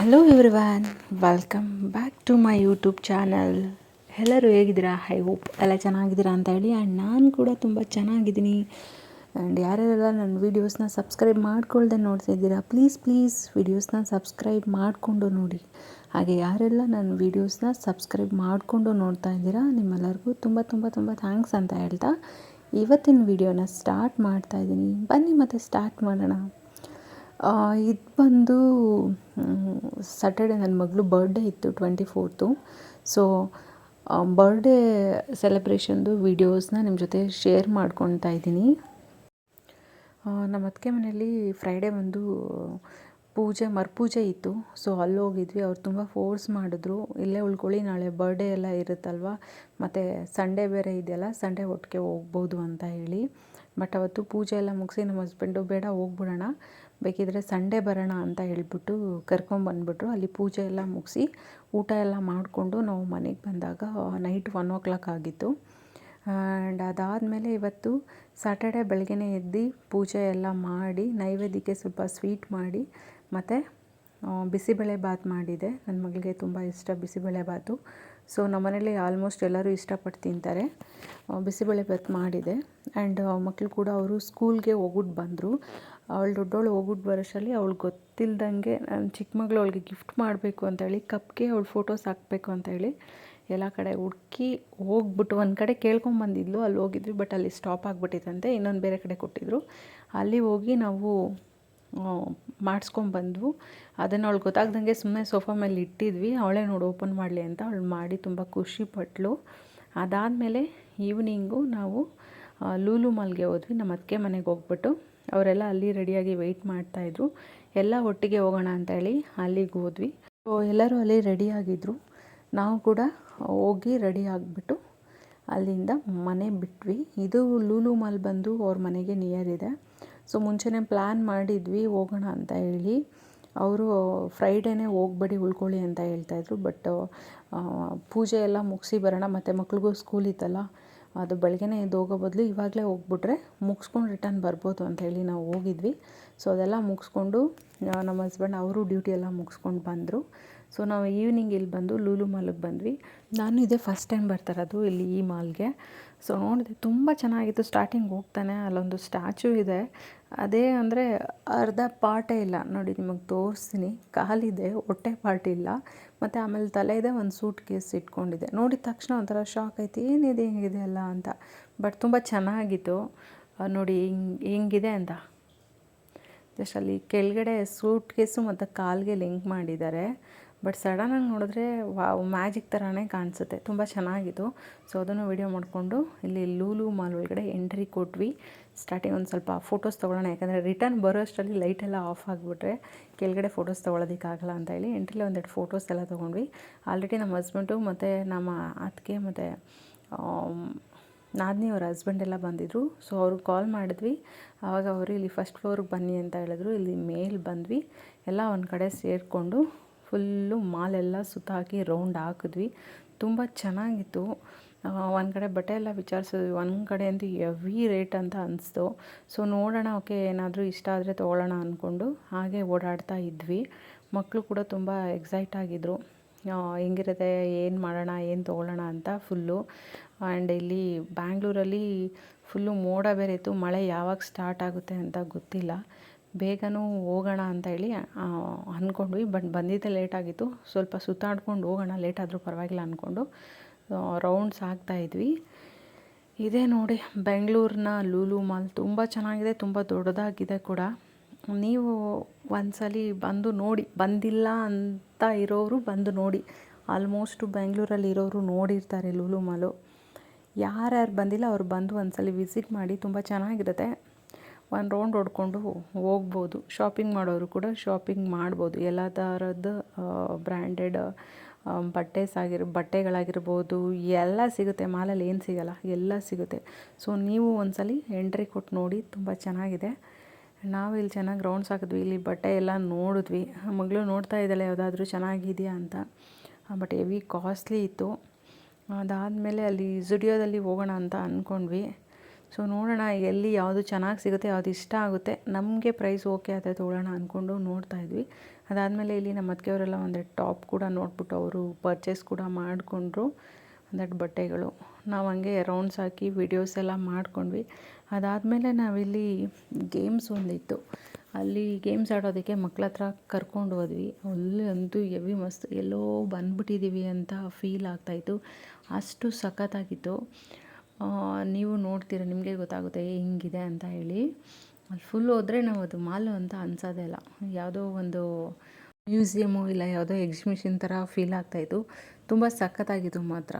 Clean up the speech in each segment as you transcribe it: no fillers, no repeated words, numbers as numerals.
Hello everyone, welcome back to my YouTube channel. ಎಲ್ಲರೂ ಹೇಗಿದ್ದೀರಾ? I hope ಎಲ್ಲ ಚೆನ್ನಾಗಿದ್ದೀರಾ ಅಂತ ಹೇಳಿ. ಆ್ಯಂಡ್ ನಾನು ಕೂಡ ತುಂಬ ಚೆನ್ನಾಗಿದ್ದೀನಿ. ಆ್ಯಂಡ್ ಯಾರ್ಯಾರೆಲ್ಲ ನನ್ನ ವೀಡಿಯೋಸ್ನ ಸಬ್ಸ್ಕ್ರೈಬ್ ಮಾಡ್ಕೊಳ್ದೆ ನೋಡ್ತಿದ್ದೀರಾ, ಪ್ಲೀಸ್ ವೀಡಿಯೋಸ್ನ ಸಬ್ಸ್ಕ್ರೈಬ್ ಮಾಡಿಕೊಂಡು ನೋಡಿ. ಹಾಗೆ ಯಾರೆಲ್ಲ ನನ್ನ ವೀಡಿಯೋಸ್ನ ಸಬ್ಸ್ಕ್ರೈಬ್ ಮಾಡಿಕೊಂಡು ನೋಡ್ತಾ ಇದ್ದೀರಾ, ನಿಮ್ಮೆಲ್ಲರಿಗೂ ತುಂಬ ಥ್ಯಾಂಕ್ಸ್ ಅಂತ ಹೇಳ್ತಾ ಇವತ್ತಿನ ವೀಡಿಯೋನ ಸ್ಟಾರ್ಟ್ ಮಾಡ್ತಾಯಿದ್ದೀನಿ. ಬನ್ನಿ ಮತ್ತೆ ಸ್ಟಾರ್ಟ್ ಮಾಡೋಣ. ಇದು ಬಂದು ಸ್ಯಾಟರ್ಡೆ ನನ್ನ ಮಗಳು ಬರ್ಡೇ ಇತ್ತು, 24th. ಸೊ ಬರ್ಡೇ ಸೆಲೆಬ್ರೇಷನ್ದು ವೀಡಿಯೋಸ್ನ ನಿಮ್ಮ ಜೊತೆ ಶೇರ್ ಮಾಡ್ಕೊತಾ ಇದ್ದೀನಿ. ನಮ್ಮ ಅತ್ತಿಗೆ ಮನೆಯಲ್ಲಿ ಫ್ರೈಡೇ ಒಂದು ಮರುಪೂಜೆ ಇತ್ತು. ಸೊ ಅಲ್ಲಿ ಹೋಗಿದ್ವಿ. ಅವ್ರು ತುಂಬ ಫೋರ್ಸ್ ಮಾಡಿದ್ರು, ಇಲ್ಲೇ ಉಳ್ಕೊಳ್ಳಿ, ನಾಳೆ ಬರ್ಡೇ ಎಲ್ಲ ಇರುತ್ತಲ್ವ, ಮತ್ತು ಸಂಡೇ ಬೇರೆ ಇದೆಯಲ್ಲ, ಸಂಡೇ ಒಟ್ಟಿಗೆ ಹೋಗ್ಬೋದು ಅಂತ ಹೇಳಿ. ಬಟ್ ಅವತ್ತು ಪೂಜೆ ಎಲ್ಲ ಮುಗಿಸಿ ನಮ್ಮ ಹಸ್ಬೆಂಡು ಬೇಡ ಹೋಗ್ಬಿಡೋಣ, ಬೇಕಿದ್ರೆ ಸಂಡೇ ಬರೋಣ ಅಂತ ಹೇಳ್ಬಿಟ್ಟು ಕರ್ಕೊಂಬಂದ್ಬಿಟ್ರು. ಅಲ್ಲಿ ಪೂಜೆ ಎಲ್ಲ ಮುಗಿಸಿ ಊಟ ಎಲ್ಲ ಮಾಡಿಕೊಂಡು ನಾವು ಮನೆಗೆ ಬಂದಾಗ ನೈಟ್ 1 o'clock ಆಗಿತ್ತು. ಆ್ಯಂಡ್ ಅದಾದಮೇಲೆ ಇವತ್ತು ಸ್ಯಾಟರ್ಡೆ ಬೆಳಗ್ಗೆ ಎದ್ದು ಪೂಜೆ ಎಲ್ಲ ಮಾಡಿ ನೈವೇದ್ಯಕ್ಕೆ ಸ್ವಲ್ಪ ಸ್ವೀಟ್ ಮಾಡಿ ಮತ್ತು ಬಿಸಿಬೇಳೆ ಬಾತ್ ಮಾಡಿದೆ. ನನ್ನ ಮಗಳಿಗೆ ತುಂಬ ಇಷ್ಟ ಬಿಸಿಬೇಳೆ ಬಾತು. ಸೊ ನಮ್ಮನೇಲಿ ಆಲ್ಮೋಸ್ಟ್ ಎಲ್ಲರೂ ಇಷ್ಟಪಟ್ಟು ತಿಂತಾರೆ. ಬಿಸಿಬೇಳೆ ಬಾತ್ ಮಾಡಿದೆ. ಆ್ಯಂಡ್ ಮಕ್ಕಳು ಕೂಡ ಅವರು ಸ್ಕೂಲ್ಗೆ ಹೋಗ್ಬಿಟ್ಟು ಬಂದರು. ಅವಳು ದೊಡ್ಡವಳು ಹೋಗ್ಬಿಟ್ಟು ಬರೋಷ್ಟರಲ್ಲಿ ಅವಳಿಗೆ ಗೊತ್ತಿಲ್ಲದಂಗೆ ನನ್ನ ಚಿಕ್ಕ ಮಗಳು ಅವಳಿಗೆ ಗಿಫ್ಟ್ ಮಾಡಬೇಕು ಅಂತೇಳಿ ಕಪ್ಗೆ ಅವಳು ಫೋಟೋಸ್ ಹಾಕಬೇಕು ಅಂತೇಳಿ ಎಲ್ಲ ಕಡೆ ಹುಡುಕಿ ಹೋಗ್ಬಿಟ್ಟು ಒಂದು ಕಡೆ ಕೇಳ್ಕೊಂಬಂದಿದ್ಲು. ಅಲ್ಲಿ ಹೋಗಿದ್ವಿ, ಬಟ್ ಅಲ್ಲಿ ಸ್ಟಾಪ್ ಆಗಿಬಿಟ್ಟಿತ್ತಂತೆ, ಇನ್ನೊಂದು ಬೇರೆ ಕಡೆ ಕೊಟ್ಟಿದ್ದರು. ಅಲ್ಲಿ ಹೋಗಿ ನಾವು ಮಾಡಿಸ್ಕೊಂಬಂದ್ವು. ಅದನ್ನು ಅವಳು ಗೊತ್ತಾಗ್ದಂಗೆ ಸುಮ್ಮನೆ ಸೋಫಾ ಮೇಲೆ ಇಟ್ಟಿದ್ವಿ. ಅವಳೇ ನೋಡಿ ಓಪನ್ ಮಾಡಲಿ ಅಂತ ಅವಳು ಮಾಡಿ ತುಂಬ ಖುಷಿಪಟ್ಲು. ಅದಾದಮೇಲೆ ಈವ್ನಿಂಗು ನಾವು ಲೂಲು ಮಾಲ್ಗೆ ಹೋದ್ವಿ. ನಮ್ಮ ಅತ್ತಿಗೆ ಮನೆಗೆ ಹೋಗ್ಬಿಟ್ಟು ಅವರೆಲ್ಲ ಅಲ್ಲಿ ರೆಡಿಯಾಗಿ ವೆಯ್ಟ್ ಮಾಡ್ತಾಯಿದ್ರು. ಎಲ್ಲ ಒಟ್ಟಿಗೆ ಹೋಗೋಣ ಅಂತೇಳಿ ಅಲ್ಲಿಗೆ ಹೋದ್ವಿ. ಸೊ ಎಲ್ಲರೂ ಅಲ್ಲಿ ರೆಡಿಯಾಗಿದ್ದರು. ನಾವು ಕೂಡ ಹೋಗಿ ರೆಡಿ ಆಗಿಬಿಟ್ಟು ಅಲ್ಲಿಂದ ಮನೆ ಬಿಟ್ವಿ. ಇದು ಲೂಲು ಮಾಲ್ ಬಂದು ಅವ್ರ ಮನೆಗೆ ನಿಯರ್ ಇದೆ. ಸೊ ಮುಂಚೆನೇ ಪ್ಲ್ಯಾನ್ ಮಾಡಿದ್ವಿ ಹೋಗೋಣ ಅಂತ ಹೇಳಿ. ಅವರು ಫ್ರೈಡೇನೇ ಹೋಗ್ಬೇಡಿ ಉಳ್ಕೊಳ್ಳಿ ಅಂತ ಹೇಳ್ತಾಯಿದ್ರು. ಬಟ್ ಪೂಜೆ ಎಲ್ಲ ಮುಗಿಸಿ ಬರೋಣ, ಮತ್ತು ಮಕ್ಳಿಗೂ ಸ್ಕೂಲ್ ಇತ್ತಲ್ಲ, ಅದು ಬೆಳಗ್ಗೆನೇ ಎದ್ದು ಹೋಗೋ ಬದಲು ಇವಾಗಲೇ ಹೋಗ್ಬಿಟ್ರೆ ಮುಗಿಸ್ಕೊಂಡು ರಿಟರ್ನ್ ಬರ್ಬೋದು ಅಂತ ಹೇಳಿ ನಾವು ಹೋಗಿದ್ವಿ. ಸೊ ಅದೆಲ್ಲ ಮುಗಿಸ್ಕೊಂಡು ನಮ್ಮ ಹಸ್ಬೆಂಡ್ ಅವರು ಡ್ಯೂಟಿ ಎಲ್ಲ ಮುಗಿಸ್ಕೊಂಡು ಬಂದರು. ಸೊ ನಾವು ಈವ್ನಿಂಗ್ ಇಲ್ಲಿ ಬಂದು ಲೂಲು ಮಾಲ್ಗೆ ಬಂದ್ವಿ. ನಾನು ಇದೇ ಫಸ್ಟ್ ಟೈಮ್ ಬರ್ತಾಯಿರೋದು ಇಲ್ಲಿ ಈ ಮಾಲ್ಗೆ. ಸೊ ನೋಡಿದೆ, ತುಂಬ ಚೆನ್ನಾಗಿತ್ತು. ಸ್ಟಾರ್ಟಿಂಗ್ ಹೋಗ್ತಾನೆ ಅಲ್ಲೊಂದು ಸ್ಟ್ಯಾಚು ಇದೆ. ಅದೇ ಅಂದರೆ ಅರ್ಧ ಪಾರ್ಟೇ ಇಲ್ಲ ನೋಡಿ, ನಿಮಗೆ ತೋರಿಸ್ತೀನಿ. ಕಾಲಿದೆ, ಹೊಟ್ಟೆ ಪಾರ್ಟ್ ಇಲ್ಲ. ಮತ್ತು ಆಮೇಲೆ ತಲೆ ಇದೆ, ಒಂದು ಸೂಟ್ ಕೇಸ್ ಇಟ್ಕೊಂಡಿದೆ. ನೋಡಿದ ತಕ್ಷಣ ಒಂಥರ ಶಾಕ್ ಆಯಿತು, ಏನಿದೆ ಹೆಂಗಿದೆ ಅಲ್ಲ ಅಂತ. ಬಟ್ ತುಂಬ ಚೆನ್ನಾಗಿತ್ತು ನೋಡಿ ಹೆಂಗಿದೆ ಅಂತ. ಜಸ್ಟ್ ಅಲ್ಲಿ ಕೆಳಗಡೆ ಸೂಟ್ ಕೇಸು ಮತ್ತು ಕಾಲಿಗೆ ಲಿಂಕ್ ಮಾಡಿದ್ದಾರೆ. ಬಟ್ ಸಡನ್ನಾಗಿ ನೋಡಿದ್ರೆ ವಾವ್, ಮ್ಯಾಜಿಕ್ ಥರನೇ ಕಾಣಿಸುತ್ತೆ. ತುಂಬ ಚೆನ್ನಾಗಿತ್ತು. ಸೊ ಅದನ್ನು ವಿಡಿಯೋ ಮಾಡಿಕೊಂಡು ಇಲ್ಲಿ ಲೂಲು ಮಾಲ್ ಒಳಗಡೆ ಎಂಟ್ರಿ ಕೊಟ್ವಿ. ಸ್ಟಾರ್ಟಿಂಗ್ ಒಂದು ಸ್ವಲ್ಪ ಫೋಟೋಸ್ ತೊಗೊಳ್ಳೋಣ, ಯಾಕಂದರೆ ರಿಟರ್ನ್ ಬರೋಷ್ಟರಲ್ಲಿ ಲೈಟೆಲ್ಲ ಆಫ್ ಆಗಿಬಿಟ್ರೆ ಕೆಳಗಡೆ ಫೋಟೋಸ್ ತೊಗೊಳೋದಕ್ಕಾಗಲ್ಲ ಅಂತ ಹೇಳಿ ಎಂಟ್ರಿಲಿ ಒಂದೆರಡು ಫೋಟೋಸ್ ಎಲ್ಲ ತೊಗೊಂಡ್ವಿ. ಆಲ್ರೆಡಿ ನಮ್ಮ ಹಸ್ಬೆಂಡು ಮತ್ತು ನಮ್ಮ ಅತ್ತಿಗೆ ಮತ್ತು ನಾದಿನಿ ಅವ್ರ ಹಸ್ಬೆಂಡ್ ಎಲ್ಲ ಬಂದಿದ್ದರು. ಸೊ ಅವ್ರಿಗೆ ಕಾಲ್ ಮಾಡಿದ್ವಿ. ಆವಾಗ ಅವರು ಇಲ್ಲಿ ಫಸ್ಟ್ ಫ್ಲೋರ್ಗೆ ಬನ್ನಿ ಅಂತ ಹೇಳಿದ್ರು. ಇಲ್ಲಿ ಮೇಲೆ ಬಂದ್ವಿ. ಎಲ್ಲ ಒಂದು ಕಡೆ ಸೇರಿಕೊಂಡು ಫುಲ್ಲು ಮಾಲೆಲ್ಲ ಸುತ್ತಾಕಿ ರೌಂಡ್ ಹಾಕಿದ್ವಿ. ತುಂಬ ಚೆನ್ನಾಗಿತ್ತು. ಒಂದು ಕಡೆ ಬಟ್ಟೆ ಎಲ್ಲ ವಿಚಾರಿಸಿದ್ವಿ. ಒಂದು ಕಡೆ ಅಂತೂ ಹೆವಿ ರೇಟ್ ಅಂತ ಅನಿಸ್ತು. ಸೊ ನೋಡೋಣ, ಓಕೆ ಏನಾದರೂ ಇಷ್ಟ ಆದರೆ ತೊಗೊಳ್ಳೋಣ ಅಂದ್ಕೊಂಡು ಹಾಗೆ ಓಡಾಡ್ತಾ ಇದ್ವಿ. ಮಕ್ಕಳು ಕೂಡ ತುಂಬ ಎಕ್ಸೈಟ್ ಆಗಿದ್ದರು, ಹೆಂಗಿರುತ್ತೆ, ಏನು ಮಾಡೋಣ, ಏನು ತೊಗೊಳ್ಳೋಣ ಅಂತ ಫುಲ್ಲು. ಆ್ಯಂಡ್ ಇಲ್ಲಿ ಬ್ಯಾಂಗ್ಳೂರಲ್ಲಿ ಫುಲ್ಲು ಮೋಡ ಬೇರೆ ಇತ್ತು. ಮಳೆ ಯಾವಾಗ ಸ್ಟಾರ್ಟ್ ಆಗುತ್ತೆ ಅಂತ ಗೊತ್ತಿಲ್ಲ. ಬೇಗನೂ ಹೋಗೋಣ ಅಂತ ಹೇಳಿ ಅಂದ್ಕೊಂಡ್ವಿ. ಬಟ್ ಬಂದಿದ್ದೇ ಲೇಟಾಗಿತ್ತು. ಸ್ವಲ್ಪ ಸುತ್ತಾಡ್ಕೊಂಡು ಹೋಗೋಣ, ಲೇಟಾದರೂ ಪರವಾಗಿಲ್ಲ ಅಂದ್ಕೊಂಡು ರೌಂಡ್ಸ್ ಆಗ್ತಾಯಿದ್ವಿ. ಇದೇ ನೋಡಿ ಬೆಂಗಳೂರಿನ ಲೂಲು ಮಾಲ್. ತುಂಬ ಚೆನ್ನಾಗಿದೆ, ತುಂಬ ದೊಡ್ಡದಾಗಿದೆ ಕೂಡ. ನೀವು ಒಂದ್ಸಲಿ ಬಂದು ನೋಡಿ, ಬಂದಿಲ್ಲ ಅಂತ ಇರೋರು ಬಂದು ನೋಡಿ. ಆಲ್ಮೋಸ್ಟು ಬೆಂಗಳೂರಲ್ಲಿ ಇರೋರು ನೋಡಿರ್ತಾರೆ ಲೂಲು ಮಾಲು. ಯಾರ್ಯಾರು ಬಂದಿಲ್ಲ ಅವ್ರು ಬಂದು ಒಂದ್ಸಲಿ ವಿಸಿಟ್ ಮಾಡಿ, ತುಂಬ ಚೆನ್ನಾಗಿರುತ್ತೆ. ಒಂದು ರೌಂಡ್ ಹೊಡ್ಕೊಂಡು ಹೋಗ್ಬೋದು. ಶಾಪಿಂಗ್ ಮಾಡೋರು ಕೂಡ ಶಾಪಿಂಗ್ ಮಾಡ್ಬೋದು. ಎಲ್ಲ ಥರದ್ದು ಬ್ರ್ಯಾಂಡೆಡ್ ಬಟ್ಟೆಗಳಾಗಿರ್ಬೋದು ಎಲ್ಲ ಸಿಗುತ್ತೆ ಮಾಲಲ್ಲಿ. ಏನು ಸಿಗಲ್ಲ ಎಲ್ಲ ಸಿಗುತ್ತೆ. ಸೊ ನೀವು ಒಂದ್ಸಲಿ ಎಂಟ್ರಿ ಕೊಟ್ಟು ನೋಡಿ, ತುಂಬ ಚೆನ್ನಾಗಿದೆ. ನಾವು ಇಲ್ಲಿ ಚೆನ್ನಾಗಿ ರೌಂಡ್ಸ್ ಹಾಕಿದ್ವಿ. ಇಲ್ಲಿ ಬಟ್ಟೆ ಎಲ್ಲ ನೋಡಿದ್ವಿ. ಮಗಳು ನೋಡ್ತಾ ಇದ್ದಾಳೆ ಯಾವುದಾದ್ರೂ ಚೆನ್ನಾಗಿದೆಯಾ ಅಂತ. ಬಟ್ ಹೆವಿ ಕಾಸ್ಟ್ಲಿ ಇತ್ತು. ಅದಾದಮೇಲೆ ಅಲ್ಲಿ ಜುಡಿಯೋದಲ್ಲಿ ಹೋಗೋಣ ಅಂತ ಅಂದ್ಕೊಂಡ್ವಿ. ಸೊ ನೋಡೋಣ ಎಲ್ಲಿ ಯಾವುದು ಚೆನ್ನಾಗಿ ಸಿಗುತ್ತೆ, ಯಾವುದು ಇಷ್ಟ ಆಗುತ್ತೆ, ನಮಗೆ ಪ್ರೈಸ್ ಓಕೆ ಆದರೆ ತೊಗೊಳ್ಳೋಣ ಅಂದ್ಕೊಂಡು ನೋಡ್ತಾಯಿದ್ವಿ. ಅದಾದಮೇಲೆ ಇಲ್ಲಿ ನಮ್ಮ ಅತ್ತಿಗೆಯವರೆಲ್ಲ ಒಂದೆರಡು ಟಾಪ್ ಕೂಡ ನೋಡ್ಬಿಟ್ಟು ಅವರು ಪರ್ಚೇಸ್ ಕೂಡ ಮಾಡಿಕೊಂಡ್ರು, ಒಂದೆರಡು ಬಟ್ಟೆಗಳು. ನಾವು ಹಂಗೆ ರೌಂಡ್ಸ್ ಹಾಕಿ ವಿಡಿಯೋಸ್ ಎಲ್ಲ ಮಾಡ್ಕೊಂಡ್ವಿ. ಅದಾದಮೇಲೆ ನಾವಿಲ್ಲಿ ಗೇಮ್ಸ್ ಒಂದಿತ್ತು, ಅಲ್ಲಿ ಗೇಮ್ಸ್ ಆಡೋದಕ್ಕೆ ಮಕ್ಳ ಹತ್ರ ಕರ್ಕೊಂಡು ಹೋದ್ವಿ. ಅಲ್ಲಿ ಅಂತೂ ಹೆವಿ ಮಸ್ತ್, ಎಲ್ಲೋ ಬಂದ್ಬಿಟ್ಟಿದ್ದೀವಿ ಅಂತ ಫೀಲ್ ಆಗ್ತಾಯಿತ್ತು, ಅಷ್ಟು ಸಖತ್ತಾಗಿತ್ತು. ನೀವು ನೋಡ್ತೀರ, ನಿಮಗೆ ಗೊತ್ತಾಗುತ್ತೆ ಹಿಂಗಿದೆ ಅಂತ ಹೇಳಿ. ಅಲ್ಲಿ ಫುಲ್ ಹೋದರೆ ನಾವು ಅದು ಮಾಲು ಅಂತ ಅನ್ಸೋದೇ ಇಲ್ಲ, ಯಾವುದೋ ಒಂದು ಮ್ಯೂಸಿಯಮು ಇಲ್ಲ ಯಾವುದೋ ಎಕ್ಸಿಬಿಷನ್ ಥರ ಫೀಲ್ ಆಗ್ತಾಯಿತ್ತು. ತುಂಬ ಸಖತ್ತಾಗಿತ್ತು ಮಾತ್ರ.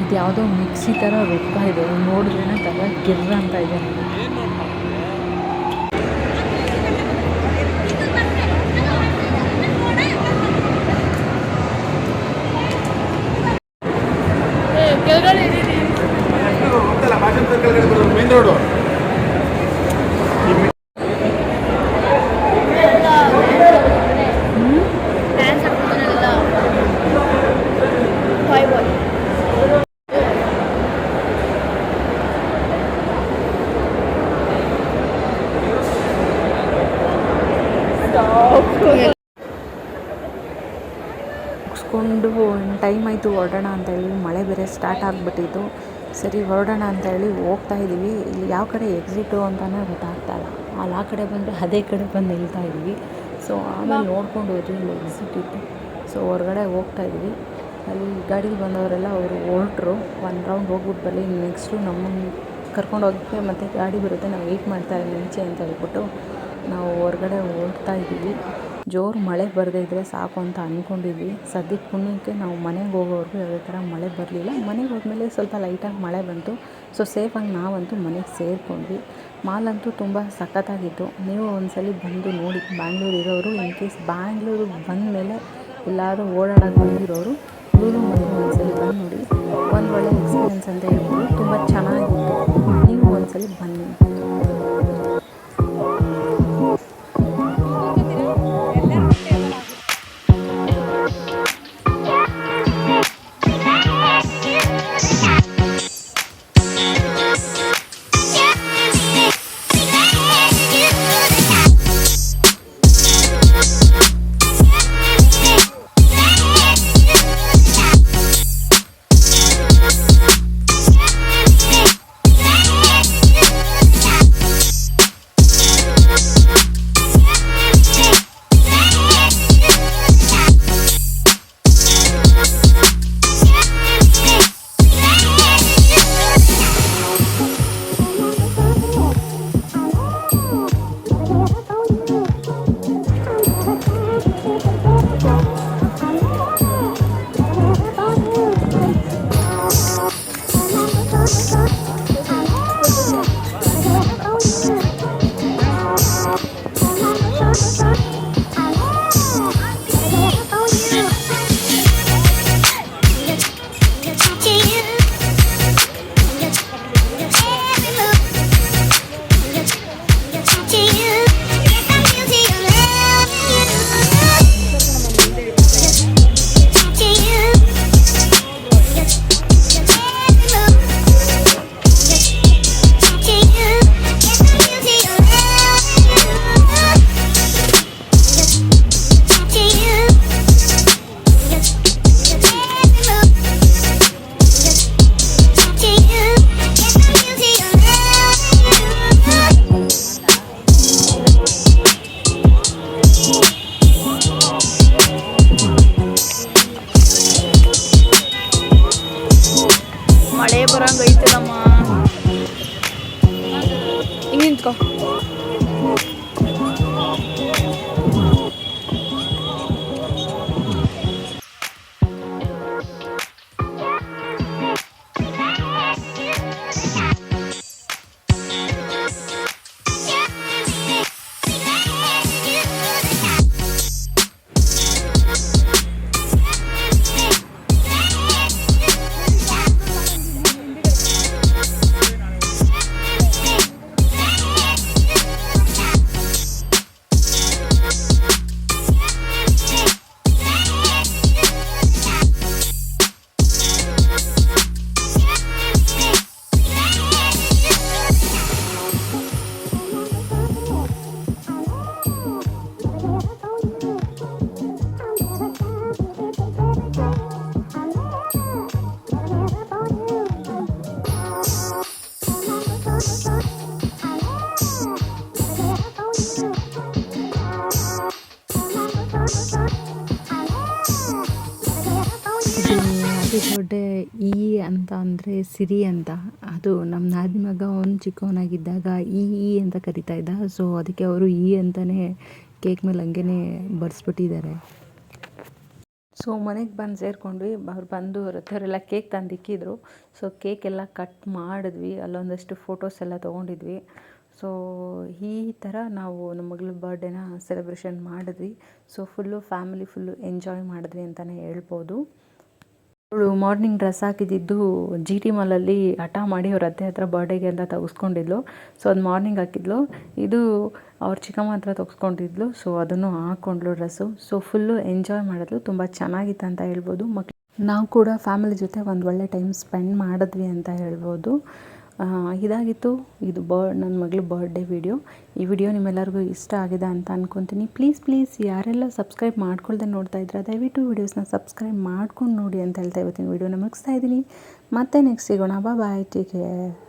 ಇದು ಯಾವುದೋ ಮಿಕ್ಸಿ ಥರ ರುಬ್ತಾ ಇದೆ, ನೋಡಿದ್ರೆ ತಲೆ ಗಿರ್ರ ಅಂತ ಇದೆ. ಮೇನ್ ರೋಡು ಮುಗಿಸ್ಕೊಂಡು ಟೈಮ್ ಆಯಿತು ಹೊರಡೋಣ ಅಂತೇಳಿ. ಮಳೆ ಬೇರೆ ಸ್ಟಾರ್ಟ್ ಆಗಿಬಿಟ್ಟಿತ್ತು. ಸರಿ ಹೊರಡೋಣ ಅಂತೇಳಿ ಹೋಗ್ತಾ ಇದ್ದೀವಿ. ಇಲ್ಲಿ ಯಾವ ಕಡೆ ಎಕ್ಸಿಟು ಅಂತಲೇ ಗೊತ್ತಾಗ್ತಾ ಇಲ್ಲ. ಅಲ್ಲಿ ಆ ಕಡೆ ಬಂದರೆ ಅದೇ ಕಡೆ ಬಂದು ನಿಲ್ತಾ ಇದ್ವಿ. ಸೊ ಆಮೇಲೆ ನೋಡ್ಕೊಂಡು ಹೋದ್ವಿ, ಇಲ್ಲಿ ಎಕ್ಸಿಟ್ ಇತ್ತು. ಸೊ ಹೊರಗಡೆ ಹೋಗ್ತಾ ಇದ್ವಿ. ಅಲ್ಲಿ ಗಾಡೀಲಿ ಬಂದವರೆಲ್ಲ ಅವರು ಹೊರಟ್ರು, ಒಂದು ರೌಂಡ್ ಹೋಗ್ಬಿಟ್ಟು ಬರಲಿ, ನೆಕ್ಸ್ಟು ನಮ್ಮನ್ನು ಕರ್ಕೊಂಡು ಹೋಗೋಕ್ಕೆ ಮತ್ತು ಗಾಡಿ ಬರುತ್ತೆ, ನಾವು ವೆಯ್ಟ್ ಮಾಡ್ತಾ ಇದ್ದೀವಿ ಮುಂಚೆ ಅಂತ ಹೇಳ್ಬಿಟ್ಟು ನಾವು ಹೊರಗಡೆ ಓಡ್ತಾ ಇದ್ದೀವಿ. ಜೋರು ಮಳೆ ಬರದೇ ಇದ್ದರೆ ಸಾಕು ಅಂತ ಅಂದ್ಕೊಂಡಿದ್ವಿ. ಸದ್ಯಕ್ಕೆ ಪುಣ್ಯಕ್ಕೆ ನಾವು ಮನೆಗೆ ಹೋಗೋವರೆಗೂ ಯಾವುದೇ ಥರ ಮಳೆ ಬರಲಿಲ್ಲ. ಮನೆಗೆ ಹೋದ್ಮೇಲೆ ಸ್ವಲ್ಪ ಲೈಟಾಗಿ ಮಳೆ ಬಂತು. ಸೊ ಸೇಫಾಗಿ ನಾವಂತೂ ಮನೆಗೆ ಸೇರಿಕೊಂಡ್ವಿ. ಮಾಲಂತೂ ತುಂಬ ಸಖತ್ತಾಗಿತ್ತು. ನೀವು ಒಂದ್ಸಲ ಬಂದು ನೋಡಿ, ಬ್ಯಾಂಗ್ಳೂರು ಇರೋರು, ಇನ್ ಕೇಸ್ ಬ್ಯಾಂಗ್ಳೂರಿಗೆ ಬಂದ ಮೇಲೆ ಎಲ್ಲಾದರೂ ಓಡಾಡೋಕ್ಕೆ ಬಂದಿರೋರು ಲೂಲು ಮಾಲ್ಗೆ ಒಂದ್ಸಲ ಬಂದು ನೋಡಿ, ಒಂದು ಒಳ್ಳೆ ಎಕ್ಸ್ಪೀರಿಯೆನ್ಸ್ ಅಂತ ಹೇಳ್ಬೋದು. ತುಂಬ ಚೆನ್ನಾಗಿತ್ತು, ನೀವು ಒಂದ್ಸಲ ಬನ್ನಿ. ಹಿಂಗೆ ನಿಂತ್ಕೋ. ಬರ್ಡೇ ಈ ಅಂತ ಅಂದರೆ ಸಿರಿ ಅಂತ, ಅದು ನಮ್ಮ ನಾದಿ ಮಗ ಅವ್ನು ಚಿಕ್ಕವನಾಗಿದ್ದಾಗ ಈ ಅಂತ ಕರಿತಾ ಇದ್ದ. ಸೊ ಅದಕ್ಕೆ ಅವರು ಈ ಅಂತಲೇ ಕೇಕ್ ಮೇಲೆ ಹಂಗೇ ಬರ್ಸ್ಬಿಟ್ಟಿದ್ದಾರೆ. ಸೊ ಮನೆಗೆ ಬಂದು ಸೇರಿಕೊಂಡ್ವಿ. ಅವ್ರು ಬಂದು ಅವರೆಲ್ಲ ಕೇಕ್ ತಂದಿಕ್ಕಿದ್ರು. ಸೊ ಕೇಕ್ ಎಲ್ಲ ಕಟ್ ಮಾಡಿದ್ವಿ, ಅಲ್ಲೊಂದಷ್ಟು ಫೋಟೋಸ್ ಎಲ್ಲ ತೊಗೊಂಡಿದ್ವಿ. ಸೊ ಈ ಥರ ನಾವು ನಮ್ಮ ಮಗಳ ಬರ್ಡೇನ ಸೆಲೆಬ್ರೇಷನ್ ಮಾಡಿದ್ವಿ. ಸೊ ಫ್ಯಾಮಿಲಿ ಫುಲ್ಲು ಎಂಜಾಯ್ ಮಾಡಿದ್ವಿ ಅಂತಲೇ ಹೇಳ್ಬೋದು. ಅವಳು ಮಾರ್ನಿಂಗ್ ಡ್ರೆಸ್ ಹಾಕಿದ್ದು ಜಿ ಟಿ ಮಾಲಲ್ಲಿ ಹಠ ಮಾಡಿ ಅವ್ರ ಅತ್ತೆ ಹತ್ರ ಬರ್ಡೇಗೆ ಅಂತ ತೆಗೆಸ್ಕೊಂಡಿದ್ಲು. ಸೊ ಅದು ಮಾರ್ನಿಂಗ್ ಹಾಕಿದ್ಲು. ಇದು ಅವ್ರ ಚಿಕ್ಕಮ್ಮ ಹತ್ರ ತೆಗೆಸ್ಕೊಂಡಿದ್ಲು. ಸೊ ಅದನ್ನು ಹಾಕ್ಕೊಂಡ್ಲು ಡ್ರೆಸ್ಸು. ಸೊ ಫುಲ್ಲು ಎಂಜಾಯ್ ಮಾಡಿದ್ಲು, ತುಂಬ ಚೆನ್ನಾಗಿತ್ತು ಅಂತ ಹೇಳ್ಬೋದು. ನಾವು ಕೂಡ ಫ್ಯಾಮಿಲಿ ಜೊತೆ ಒಂದು ಒಳ್ಳೆ ಟೈಮ್ ಸ್ಪೆಂಡ್ ಮಾಡಿದ್ವಿ ಅಂತ ಹೇಳ್ಬೋದು. ಇದಾಗಿತ್ತು ಇದು ನನ್ನ ಮಗಳ ಬರ್ಡೇ ವಿಡಿಯೋ. ಈ ವಿಡಿಯೋ ನಿಮ್ಮೆಲ್ಲರಿಗೂ ಇಷ್ಟ ಆಗಿದೆ ಅಂತ ಅಂದ್ಕೊತೀನಿ. ಪ್ಲೀಸ್ ಯಾರೆಲ್ಲ ಸಬ್ಸ್ಕ್ರೈಬ್ ಮಾಡ್ಕೊಳ್ದೆ ನೋಡ್ತಾ ಇದ್ರೆ ದಯವಿಟ್ಟು ವೀಡಿಯೋಸ್ನ ಸಬ್ಸ್ಕ್ರೈಬ್ ಮಾಡ್ಕೊಂಡು ನೋಡಿ ಅಂತ ಹೇಳ್ತಾ ಇವತ್ತಿನ ವೀಡಿಯೋನ ಮುಗಿಸ್ತಾ ಇದ್ದೀನಿ. ಮತ್ತೆ ನೆಕ್ಸ್ಟ್ ಸಿಗೋಣ. ಬಾಯ್, ಟೇಕ್ ಕೇರ್.